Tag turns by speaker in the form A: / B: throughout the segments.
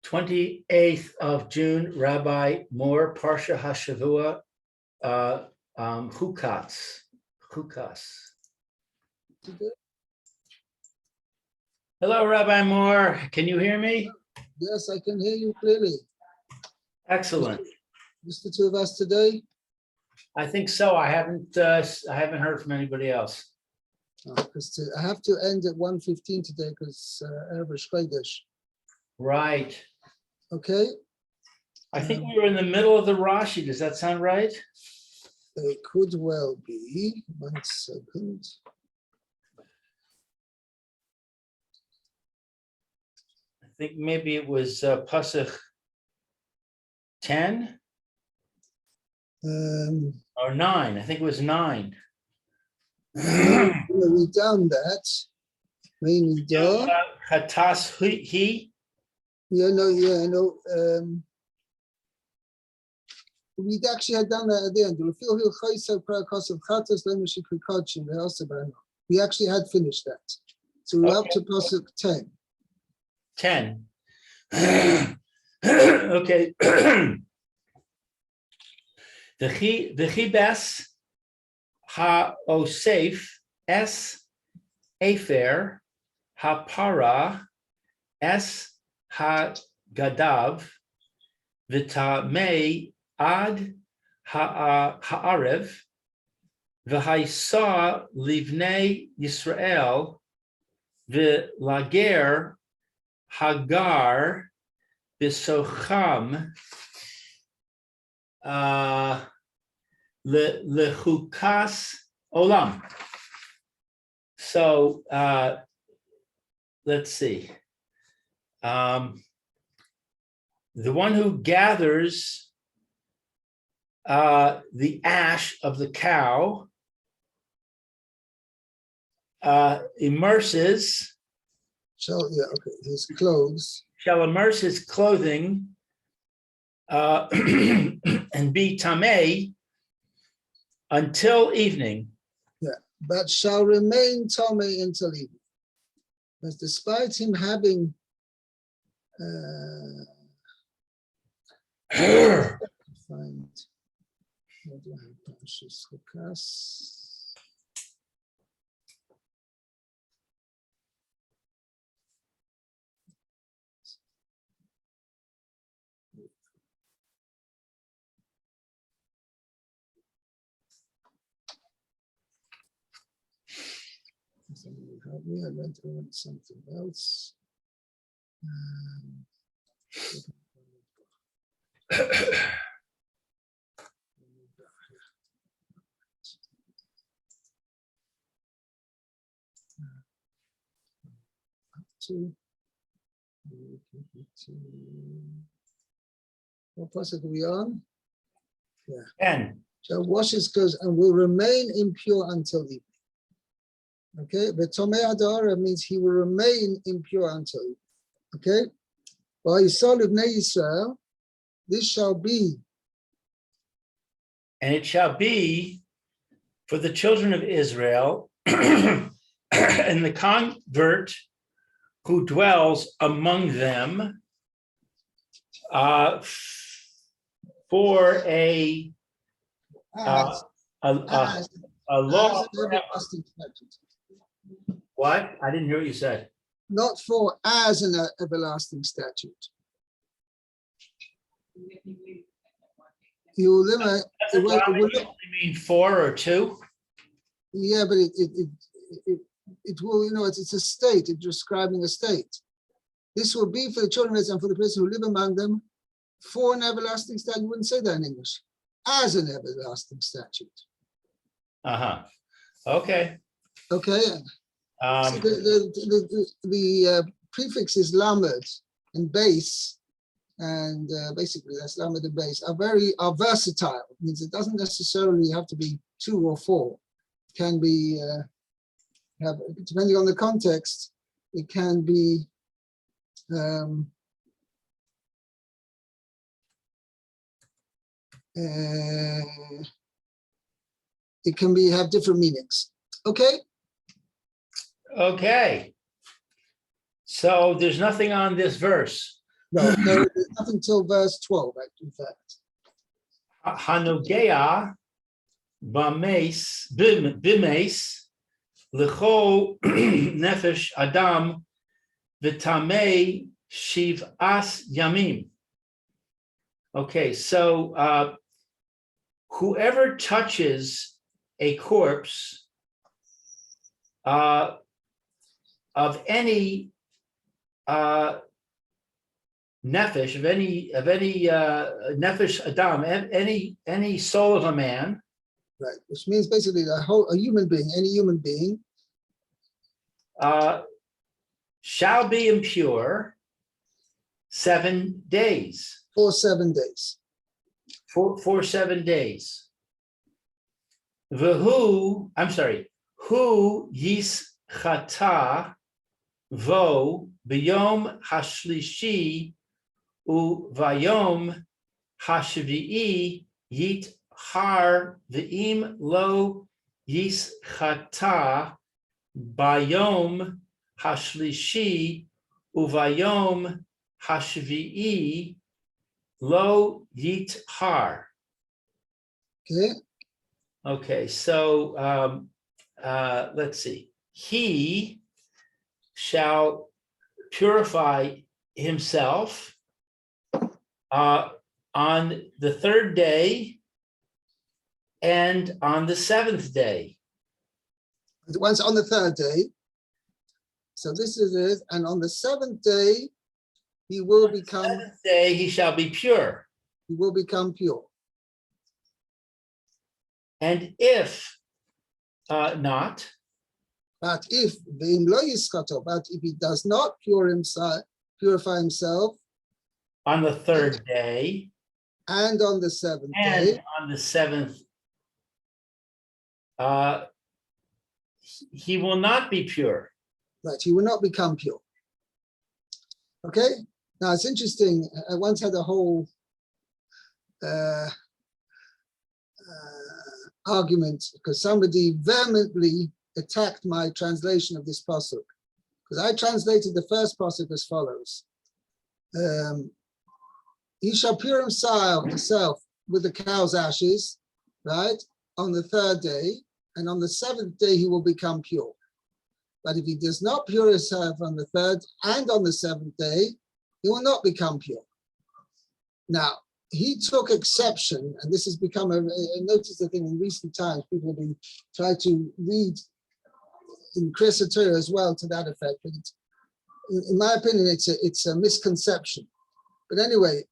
A: 28th of June, Rabbi Moore, Parsha Hashavua, Chukas. Hello, Rabbi Moore. Can you hear me?
B: Yes, I can hear you clearly.
A: Excellent.
B: Just the two of us today?
A: I think so. I haven't heard from anybody else.
B: Because I have to end at 1:15 today because Erev Chodesh.
A: Right.
B: Okay.
A: I think we were in the middle of the Rashi. Does that sound right?
B: It could well be. 1 second.
A: I think maybe it was Pasuk 10 or 9. I think it was 9.
B: We've done that.
A: Chatas he.
B: We actually had done that at the end. We actually had finished that. So we're up to Pasuk 10.
A: 10. Okay. The chibes ha-osef es afer ha-para es ha-gadav v'tamei ad ha'arev v'haisa livnei Yisrael v'lager Hagar b'socham lechukas olam. So let's see. The one who gathers the ash of the cow immerses.
B: His clothes.
A: Shall immerse his clothing and be tamei until evening.
B: Yeah, but shall remain tamei until evening. But despite him having find Chukas. Somebody help me. I went on something else. What pasuk are we on? Yeah.
A: 10.
B: Shall wash his clothes and will remain impure until evening. Okay, but Tomei Adara means he will remain impure until evening. Okay, while Yisrael of Israel, this shall be.
A: And it shall be for the children of Israel and the convert who dwells among them for a law. What? I didn't hear what you said.
B: Not for as an everlasting statute. You limit.
A: It mean 4 or 2?
B: Yeah, but it will, it's a state. It's describing a state. This will be for the children of Israel and for the person who live among them for an everlasting statute. You wouldn't say that in English. As an everlasting statute.
A: Okay.
B: Okay. So the prefix is lamed and base, and basically that's lamed and base are versatile. It means it doesn't necessarily have to be 2 or 4. It can be depending on the context. It can be have different meanings. Okay.
A: Okay. So there's nothing on this verse.
B: No, there's nothing till verse 12, in fact.
A: Hanogea bimes lechol nefesh adam v'tamei shiv'as yamim. Okay, so whoever touches a corpse of any nefesh, of any nefesh adam, any soul of a man,
B: Right, which means basically a human being, any human being,
A: shall be impure 7 days.
B: for 7 days.
A: For 7 days. Who yischata vo b'yom hashlishi u vayom hashvi'i yit har v'im lo yischata bayom hashlishi u vayom hashvi'i lo yit har.
B: Okay.
A: Okay, so let's see. He shall purify himself on the 3rd day and on the 7th day.
B: Once on the 3rd day. So this is it. And on the 7th day, he will become.
A: 7th day he shall be pure.
B: He will become pure.
A: And if not,
B: but if he does not purify himself
A: on the 3rd day
B: and on the 7th
A: and
B: day,
A: on the 7th, he will not be pure.
B: right, he will not become pure. Okay, now it's interesting. I once had a whole argument because somebody vehemently attacked my translation of this pasuk, because I translated the first pasuk as follows: he shall purify himself with the cow's ashes, right, on the 3rd day, and on the 7th day he will become pure. But if he does not purify himself on the 3rd and on the 7th day, he will not become pure. Now, he took exception, and this has become I noticed the thing in recent times, people have been trying to read in Kriyas Torah as well to that effect. But in my opinion, it's a misconception. But anyway,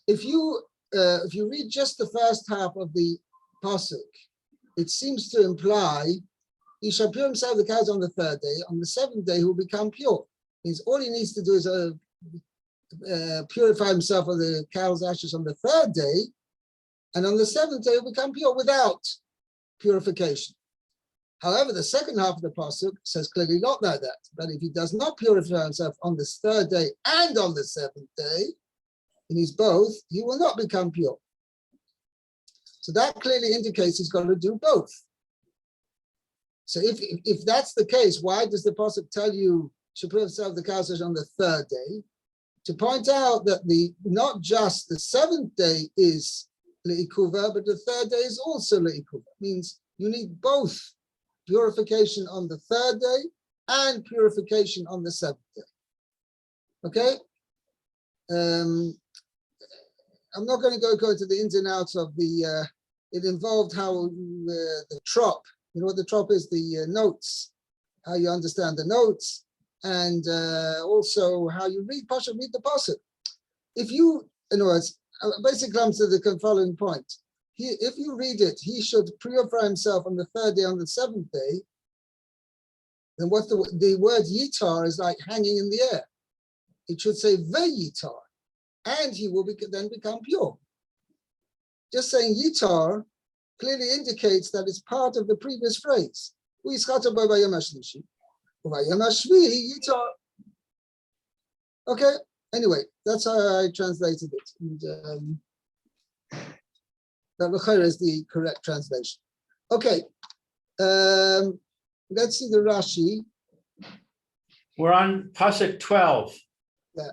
B: if you read just the first half of the pasuk, it seems to imply he shall purify himself the cows on the 3rd day. On the 7th day, he will become pure. Means all he needs to do is purify himself of the cow's ashes on the 3rd day, and on the 7th day he'll become pure without purification. However, the second half of the pasuk says clearly not like that. But if he does not purify himself on the 3rd day and on the 7th day, and he's both, he will not become pure. So that clearly indicates he's got to do both. So if that's the case, why does the pasuk tell you to purify himself the cow's ashes on the 3rd day? To point out that not just the 7th day is le'ikuva, but the 3rd day is also le'ikuva. Means you need both purification on the 3rd day and purification on the 7th day. Okay? I'm not going to go into the ins and outs of the, it involved how the trop, you know what the trop is, the notes, how you understand the notes, and also how you read Parsha, read the pasuk. If you, in other words, basically comes to the following point. If you read it, he should purify himself on the 3rd day, on the 7th day, then what the word yitar is like hanging in the air. It should say veyitar, and he will then become pure. Just saying yitar clearly indicates that it's part of the previous phrase. Okay, anyway, that's how I translated it. And that l'chayr is the correct translation. Okay, let's see the Rashi.
A: We're on pasuk 12.
B: Yeah.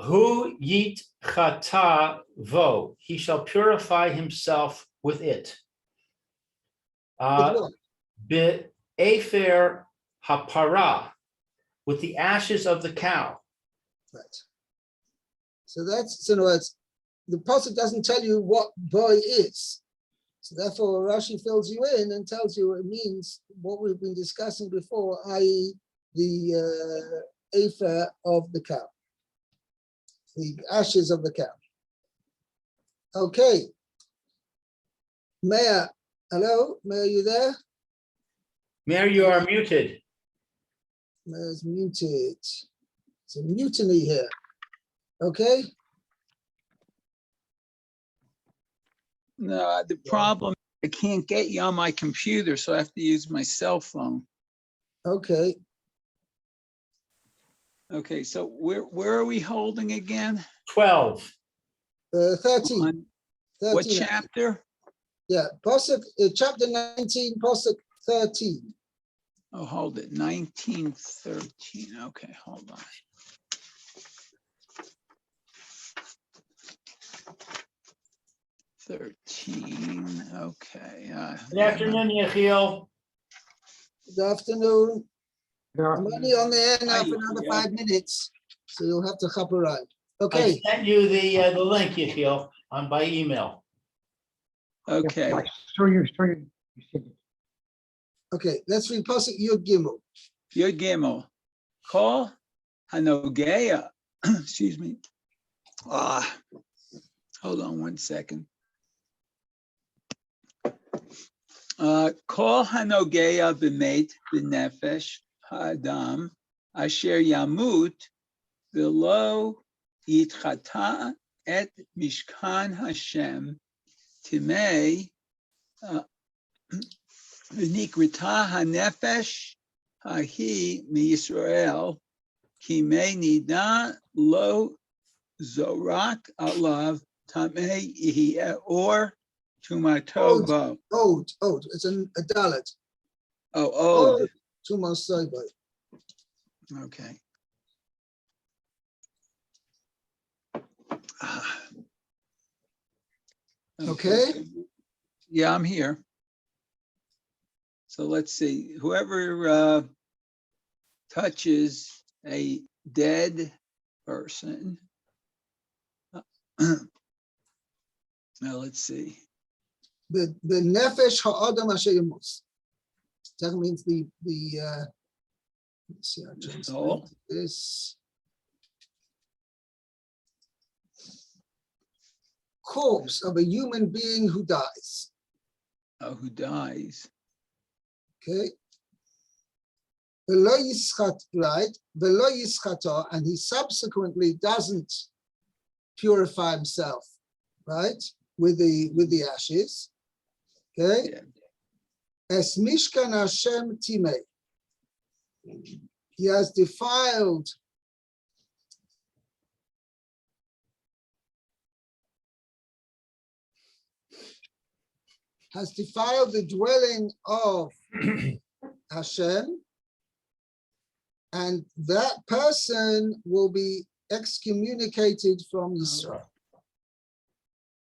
A: Hu yit chata vo. He shall purify himself with it. Be afer hapara, with the ashes of the cow.
B: Right. So that's, in other words, the pasuk doesn't tell you what boy is. So therefore, Rashi fills you in and tells you it means what we've been discussing before, i.e. the afer of the cow, the ashes of the cow. Okay. Meir, hello? Meir, you there?
A: Meir, you are muted.
B: Meir's muted. It's a mutiny here. Okay.
C: No, the problem, I can't get you on my computer, so I have to use my cell phone.
B: Okay.
C: Okay, so where are we holding again?
A: 12.
B: 13.
C: On what
B: 13.
C: chapter?
B: Yeah, Pasuk, chapter 19, Pasuk 13.
C: Oh, hold it, 1913. Okay, hold on. Okay.
A: Good afternoon, Yechiel.
B: Good afternoon. I'm only on the air now
C: Hi,
B: for another
C: Yechiel.
B: 5 minutes, so you'll have to hop around.
A: I
B: Okay,
A: sent you the link, Yechiel, by email.
C: Okay,
D: You said it.
B: okay, let's read Pasuk Yud Gimel.
C: Yud Gimel. Kol Hanogea, excuse me. Hold on 1 second. Kol Hanogea b'meit b'nefesh ha'adam asher yamut v'lo yitchata et mishkan Hashem timei v'nikrita hanefesh hahi miYisrael ki me nida lo zorak alav tamei yihye or tumato bo.
B: Ode, it's a dalet.
C: Oh, oh,
B: Tumas Soibai.
C: okay.
B: Okay.
C: Yeah, I'm here. So let's see, whoever touches a dead person. Now let's see.
B: The Nefesh Ha'adam Asher Yamos. That means the let's see, I translate
C: soul.
B: this. Corpse of a human being who dies.
C: Oh, who dies.
B: Okay. V'lo yischat, right? V'lo yischato, and he subsequently doesn't purify himself, right? With the ashes. Okay.
C: Yeah.
B: Es mishkan Hashem timei. He has defiled the dwelling of Hashem, and that person will be excommunicated from Yisrael.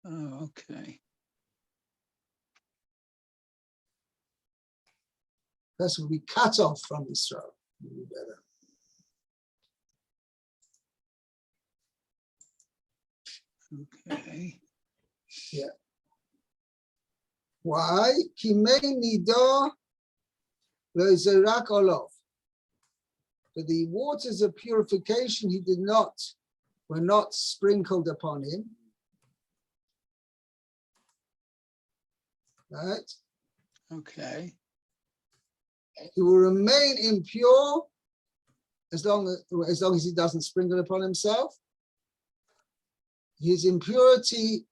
C: Oh, okay.
B: Person will be cut off from Israel.
C: Okay.
B: Yeah. Why? Kimei nidah lo zerak olav. For the waters of purification were not sprinkled upon him. Right?
C: Okay.
B: He will remain impure as long as he doesn't sprinkle upon himself. His impurity,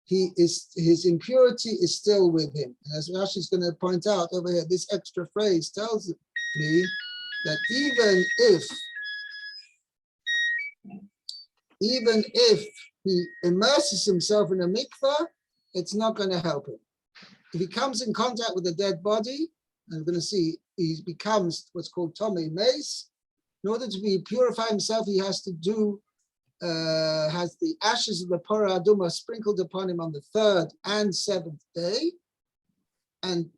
B: his impurity is still with him. And as Rashi is going to point out over here, this extra phrase tells me that even if he immerses himself in a mikveh, it's not going to help him. If he comes in contact with a dead body, and we're going to see he becomes what's called Tomei Mace, in order to purify himself, he has to do, has the ashes of the Parah Adumah sprinkled upon him on the 3rd and 7th day. And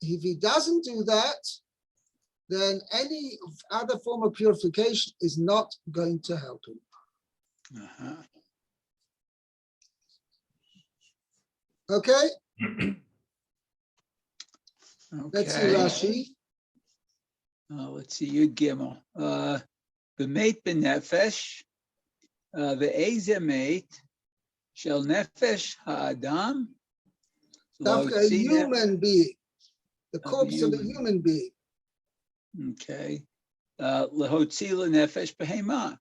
B: if he doesn't do that, then any other form of purification is not going to help him.
C: Uh-huh.
B: Okay? Let's see
C: Okay.
B: Rashi.
C: Let's see, Yud Gimel. B'meit b'nefesh, v'eze meit, shel nefesh ha'adam.
B: Dafka, a human being, the corpse of a human being.
C: Okay. L'hotzi l'nefesh b'hema,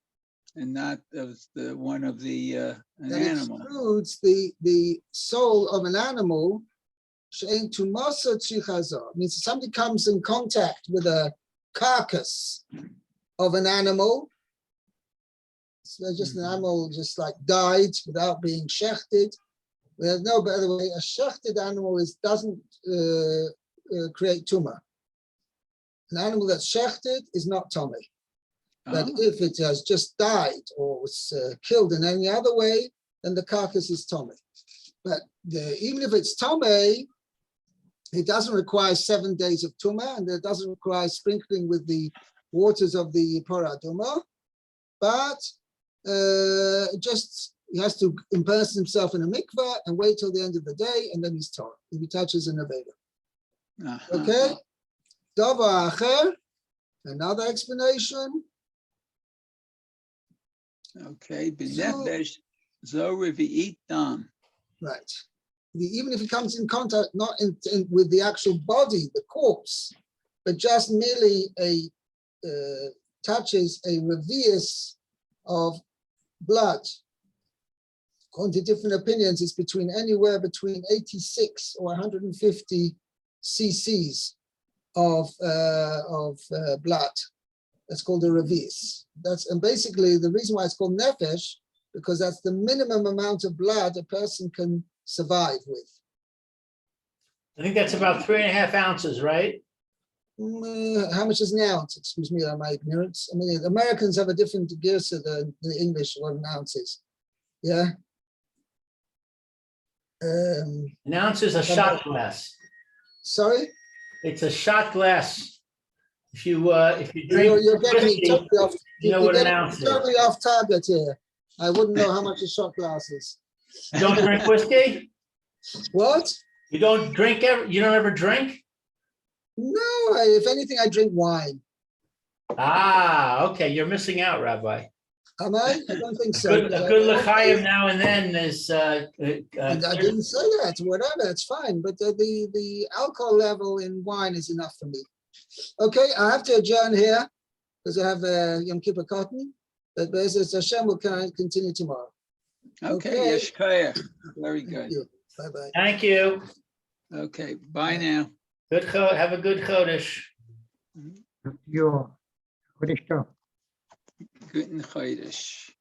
C: and not of the one of the an
B: That
C: animal.
B: excludes the soul of an animal. She'ein tumasa tzrichaza. Means if somebody comes in contact with a carcass of an animal, so just an animal just like died without being shechted. There's no better way. A shechted animal doesn't create tumah. An animal that's shechted is not tummy. But if it has just died or was killed in any other way, then the carcass is tummy. But even if it's tummy, it doesn't require 7 days of tumah, and it doesn't require sprinkling with the waters of the Parah Adumah. But just he has to immerse himself in a mikveh and wait till the end of the day, and then he's torn if he touches an aveda. Okay. Davar acher, another explanation.
C: Okay, b'nefesh zo revi'it dam.
B: Right. Even if he comes in contact, not with the actual body, the corpse, but just merely touches a revius of blood. According to different opinions, it's anywhere between 86 or 150 cc's of blood. That's called a revius. And basically the reason why it's called nefesh, because that's the minimum amount of blood a person can survive with.
A: I think that's about 3.5 ounces, right?
B: How much is an ounce? Excuse me, my ignorance. I mean, the Americans have a different girsa than the English, what an ounce is. Yeah.
A: An ounce is a shot glass.
B: Sorry?
A: It's a shot glass. If you drink
B: You're getting me
A: whiskey,
B: totally off.
A: you know what an ounce is.
B: Totally off target here. I wouldn't know how much a shot glass is.
A: You don't drink whiskey?
B: What?
A: You don't drink ever? You don't ever drink?
B: No, if anything, I drink wine.
A: Ah, okay. You're missing out, Rabbi.
B: Am I? I don't think so.
A: A good l'chaim now and then is.
B: I didn't say that. Whatever, it's fine. But the alcohol level in wine is enough for me. Okay, I have to adjourn here because I have Yom Kippur cotton. But Be'ezus Hashem will continue tomorrow.
C: Okay, Yeshkaya. Very good.
B: Bye bye.
A: Thank you.
C: Okay, bye now.
A: Have a good Chodesh.
D: Your, what is that?
C: Guten Chodesh.